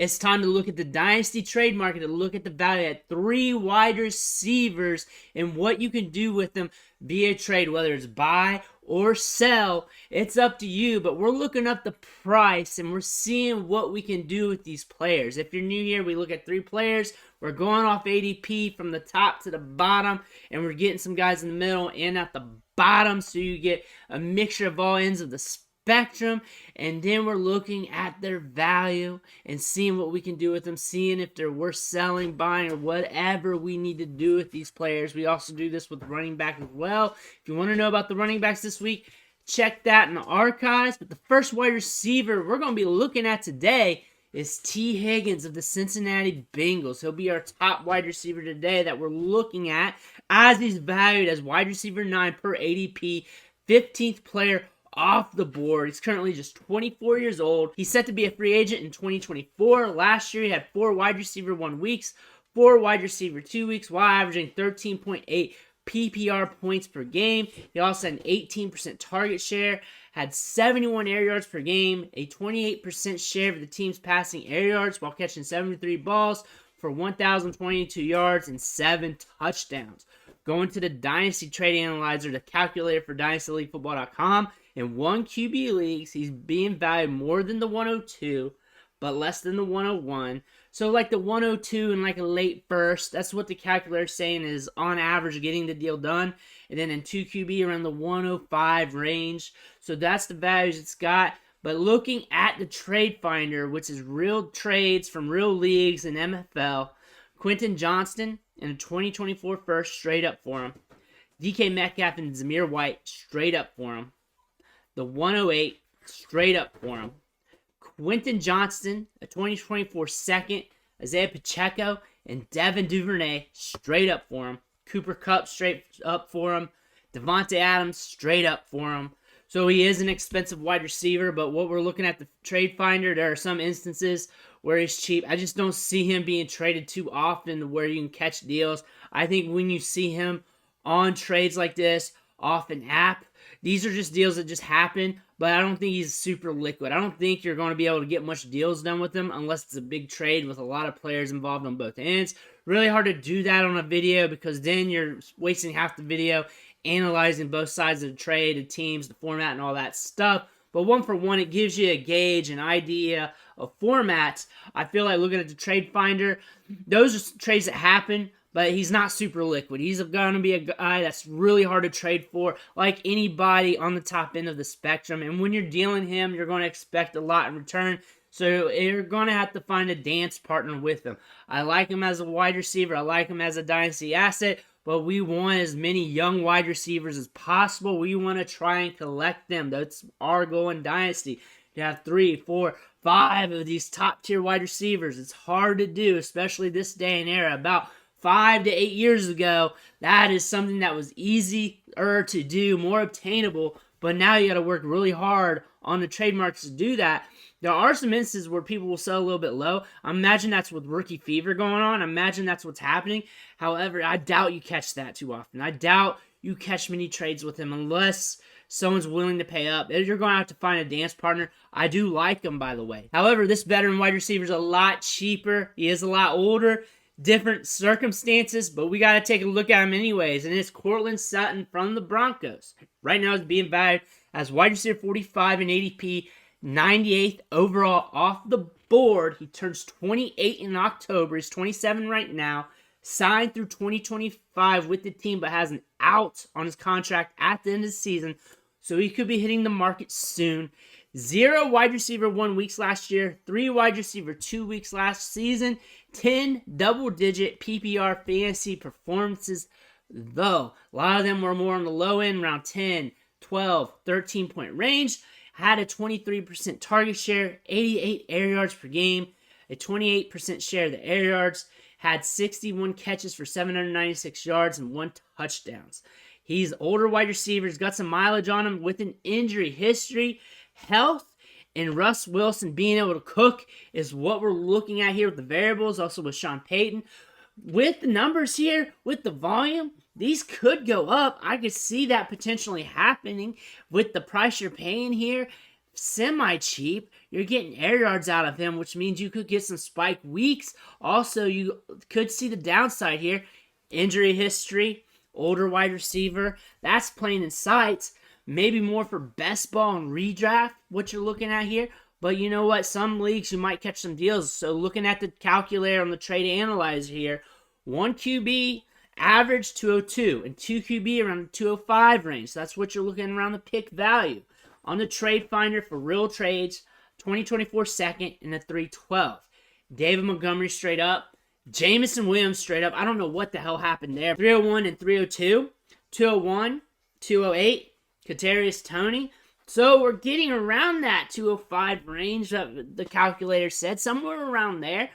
It's time to look at the Dynasty trade market and look at the value at 3 wide receivers and what you can do with them via trade, whether it's buy or sell. It's up to you, but we're looking up the price and we're seeing what we can do with these players. If you're new here, we look at 3 players. We're going off ADP from the top to the bottom, and we're getting some guys in the middle and at the bottom, so you get a mixture of all ends of the spectrum. And then we're looking at their value and seeing what we can do with them, seeing if they're worth selling, buying, or whatever we need to do with these players. We also do this with running back as well. If you want to know about the running backs this week, check that in the archives. But the first wide receiver we're going to be looking at today is T. Higgins of the Cincinnati Bengals. He'll be our top wide receiver today that we're looking at, as he's valued as wide receiver 9 per ADP, 15th player off the board. He's currently just 24 years old. He's set to be a free agent in 2024. Last year, he had 4 wide receiver 1 weeks, 4 wide receiver 2 weeks, while averaging 13.8 PPR points per game. He also had an 18% target share, had 71 air yards per game, a 28% share of the team's passing air yards while catching 73 balls for 1,022 yards and 7 touchdowns. Going to the Dynasty Trade Analyzer, the calculator for DynastyLeagueFootball.com, in 1 QB leagues, he's being valued more than the 102, but less than the 101. So like the 102 and like a late first, that's what the calculator's saying is on average getting the deal done. And then in 2 QB around the 105 range. So that's the values it's got. But looking at the Trade Finder, which is real trades from real leagues and NFL, Quentin Johnston in a 2024 first, straight up for him. DK Metcalf and Zamir White, straight up for him. The 108, straight up for him. Quentin Johnston, a 2024 second. Isaiah Pacheco and Devin Duvernay, straight up for him. Cooper Kupp, straight up for him. Devontae Adams, straight up for him. So he is an expensive wide receiver, but what we're looking at the Trade Finder, there are some instances where he's cheap. I just don't see him being traded too often to where you can catch deals. I think when you see him on trades like this, off an app, these are just deals that just happen, but I don't think he's super liquid. I don't think you're going to be able to get much deals done with him unless it's a big trade with a lot of players involved on both ends. Really hard to do that on a video because then you're wasting half the video analyzing both sides of the trade, the teams, the format, and all that stuff. But one for one, it gives you a gauge, an idea of formats. I feel like looking at the Trade Finder, those are trades that happen, but he's not super liquid. He's going to be a guy that's really hard to trade for, like anybody on the top end of the spectrum. And when you're dealing him, you're going to expect a lot in return. So you're going to have to find a dance partner with him. I like him as a wide receiver. I like him as a dynasty asset. But we want as many young wide receivers as possible. We want to try and collect them. That's our goal in Dynasty. To have 3, 4, 5 of these top-tier wide receivers. It's hard to do, especially this day and era. About 5 to 8 years ago, that is something that was easier to do, more obtainable. But now you got to work really hard on the trade markets to do that. There are some instances where people will sell a little bit low. I imagine that's with rookie fever going on. I imagine that's what's happening. However, I doubt you catch that too often. I doubt you catch many trades with him unless someone's willing to pay up. You're going to have to find a dance partner. I do like him, by the way. However, this veteran wide receiver is a lot cheaper. He is a lot older. Different circumstances, but we got to take a look at him anyways. And it's Courtland Sutton from the Broncos. Right now, he's being valued as wide receiver 45 in ADP, 98th overall off the board. He turns 28 in October. He's 27 right now. Signed through 2025 with the team, but has an out on his contract at the end of the season. So he could be hitting the market soon. 0 wide receiver 1 weeks last year. 3 wide receiver 2 weeks last season. 10 double-digit PPR fantasy performances, though. A lot of them were more on the low end, around 10, 12, 13-point range. Had a 23% target share, 88 air yards per game, a 28% share of the air yards, had 61 catches for 796 yards and 1 touchdowns. He's older wide receiver, he's got some mileage on him with an injury history. Health and Russ Wilson being able to cook is what we're looking at here with the variables, also with Sean Payton. With the numbers here, with the volume, these could go up. I could see that potentially happening with the price you're paying here. semi-cheap. You're getting air yards out of him, which means you could get some spike weeks. Also, you could see the downside here. Injury history, older wide receiver. That's plain in sight. Maybe more for best ball and redraft, what you're looking at here. But you know what? Some leagues you might catch some deals. So looking at the calculator on the trade analyzer here, 1 QB average 202 and 2 QB around the 205 range. So that's what you're looking around the pick value. On the trade finder for real trades, 2024 second and a 312. David Montgomery straight up. Jamison Williams straight up. I don't know what the hell happened there. 301 and 302. 201, 208. Kadarius Toney. So we're getting around that 205 range that the calculator said. Somewhere around there.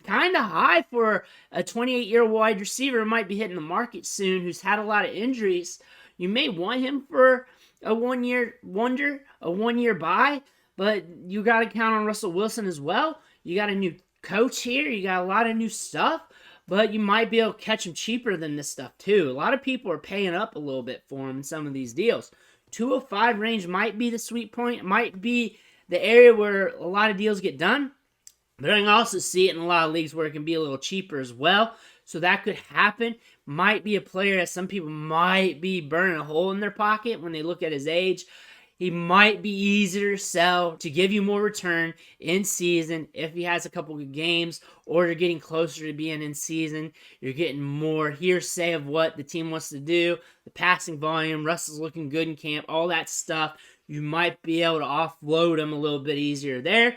Kind of high for a 28-year-old wide receiver who might be hitting the market soon, who's had a lot of injuries. You may want him for a one-year wonder, a one-year buy, but you got to count on Russell Wilson as well. You got a new coach here. You got a lot of new stuff, but you might be able to catch him cheaper than this stuff too. A lot of people are paying up a little bit for him in some of these deals. 205 range might be the sweet point. It might be the area where a lot of deals get done, but I can also see it in a lot of leagues where it can be a little cheaper as well. So that could happen. Might be a player that some people might be burning a hole in their pocket when they look at his age. He might be easier to sell to give you more return in season if he has a couple good games, or you're getting closer to being in season. You're getting more hearsay of what the team wants to do, the passing volume, Russell's looking good in camp, all that stuff. You might be able to offload him a little bit easier there.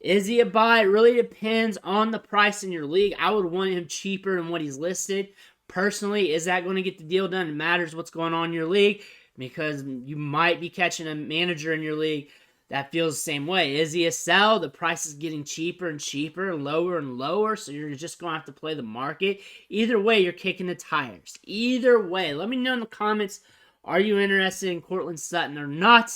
Is he a buy? It really depends on the price in your league. I would want him cheaper than what he's listed. Personally, is that going to get the deal done? It matters what's going on in your league, because you might be catching a manager in your league that feels the same way. Is he a sell? The price is getting cheaper and cheaper, lower and lower, so you're just going to have to play the market. Either way, you're kicking the tires. Either way. Let me know in the comments, are you interested in Courtland Sutton or not?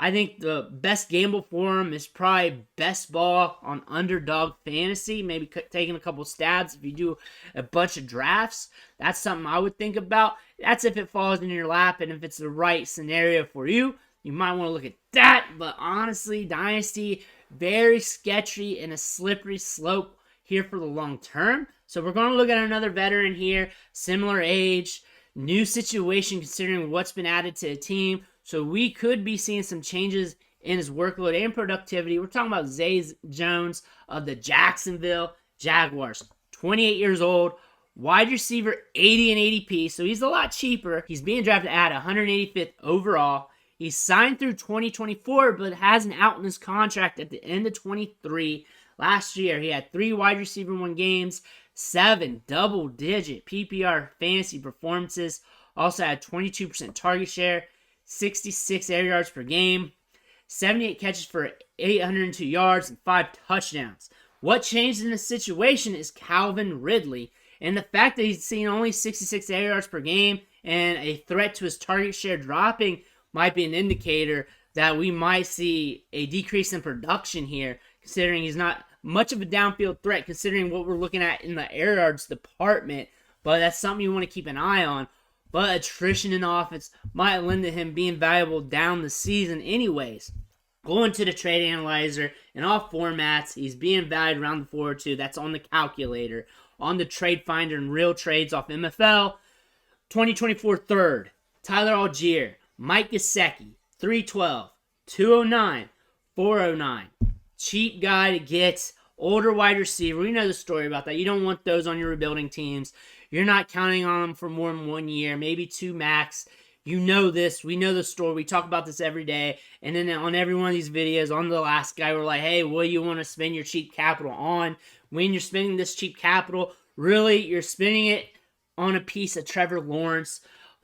I think the best gamble for him is probably best ball on Underdog Fantasy. Maybe taking a couple stabs if you do a bunch of drafts. That's something I would think about. That's if it falls in your lap and if it's the right scenario for you. You might want to look at that. But honestly, Dynasty, very sketchy and a slippery slope here for the long term. So we're going to look at another veteran here. Similar age. New situation considering what's been added to the team. So we could be seeing some changes in his workload and productivity. We're talking about Zay Jones of the Jacksonville Jaguars. 28 years old. Wide receiver, 80 and ADP. So he's a lot cheaper. He's being drafted at 185th overall. He's signed through 2024, but has an out in his contract at the end of 23. Last year, he had 3 wide receiver 1 games, 7 double-digit PPR fantasy performances. Also had 22% target share, 66 air yards per game, 78 catches for 802 yards, and 5 touchdowns. What changed in this situation is Calvin Ridley, and the fact that he's seen only 66 air yards per game and a threat to his target share dropping might be an indicator that we might see a decrease in production here, considering he's not much of a downfield threat, considering what we're looking at in the air yards department. But that's something you want to keep an eye on. But attrition in the offense might lend to him being valuable down the season anyways. Going to the trade analyzer, in all formats, he's being valued around the 402. That's on the calculator. On the trade finder and real trades off MFL, 2024 third, Tyler Algier, Mike Gesicki, 312, 209, 409. Cheap guy to get, older wide receiver. We know the story about that. You don't want those on your rebuilding teams. You're not counting on them for more than 1 year, maybe 2 max. You know this. We know the story. We talk about this every day. And then on every one of these videos, on the last guy, we're like, hey, what do you want to spend your cheap capital on? When you're spending this cheap capital, really, you're spending it on a piece of Trevor Lawrence.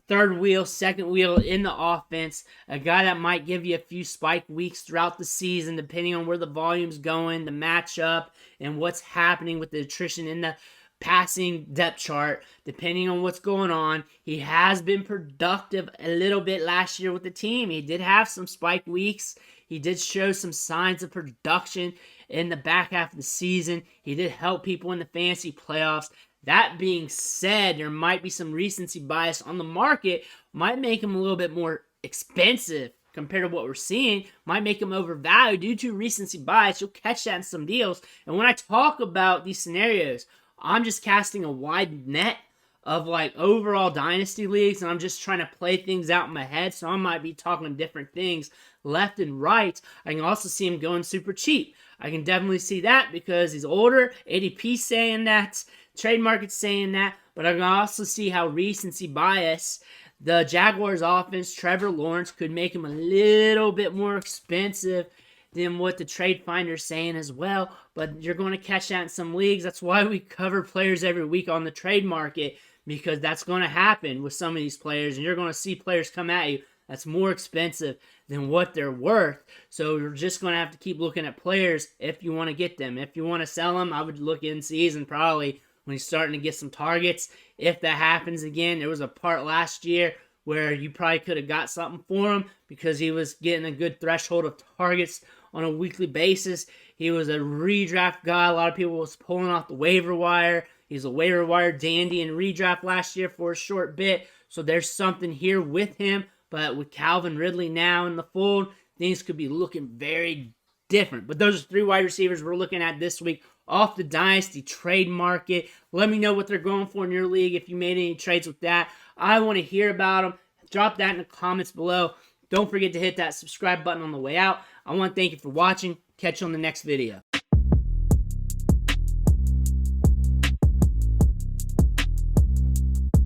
Third wheel, second wheel in the offense. A guy that might give you a few spike weeks throughout the season, depending on where the volume's going, the matchup, and what's happening with the attrition in the passing depth chart, depending on what's going on. He has been productive a little bit last year with the team. He did have some spike weeks. He did show some signs of production in the back half of the season. He did help people in the fantasy playoffs. That being said, there might be some recency bias on the market, might make him a little bit more expensive compared to what we're seeing might make him overvalued due to recency bias. You'll catch that in some deals. And when I talk about these scenarios, I'm just casting a wide net of like overall dynasty leagues, and I'm just trying to play things out in my head, so I might be talking different things left and right. I can also see him going super cheap. I can definitely see that because he's older, ADP saying that, trade market's saying that, but I can also see how recency bias, the Jaguars offense, Trevor Lawrence could make him a little bit more expensive than what the trade finder's saying as well, but you're going to catch that in some leagues. That's why we cover players every week on the trade market, because that's going to happen with some of these players, and you're going to see players come at you that's more expensive than what they're worth. So you're just going to have to keep looking at players if you want to get them. If you want to sell them, I would look in season probably when he's starting to get some targets. If that happens again, there was a part last year where you probably could have got something for him because he was getting a good threshold of targets on a weekly basis. He was a redraft guy. A lot of people was pulling off the waiver wire. He's a waiver wire dandy in redraft last year for a short bit. So there's something here with him. But with Calvin Ridley now in the fold, things could be looking very different. But those are 3 wide receivers we're looking at this week off the Dynasty trade market. Let me know what they're going for in your league if you made any trades with that. I want to hear about them. Drop that in the comments below. Don't forget to hit that subscribe button on the way out. I want to thank you for watching. Catch you on the next video.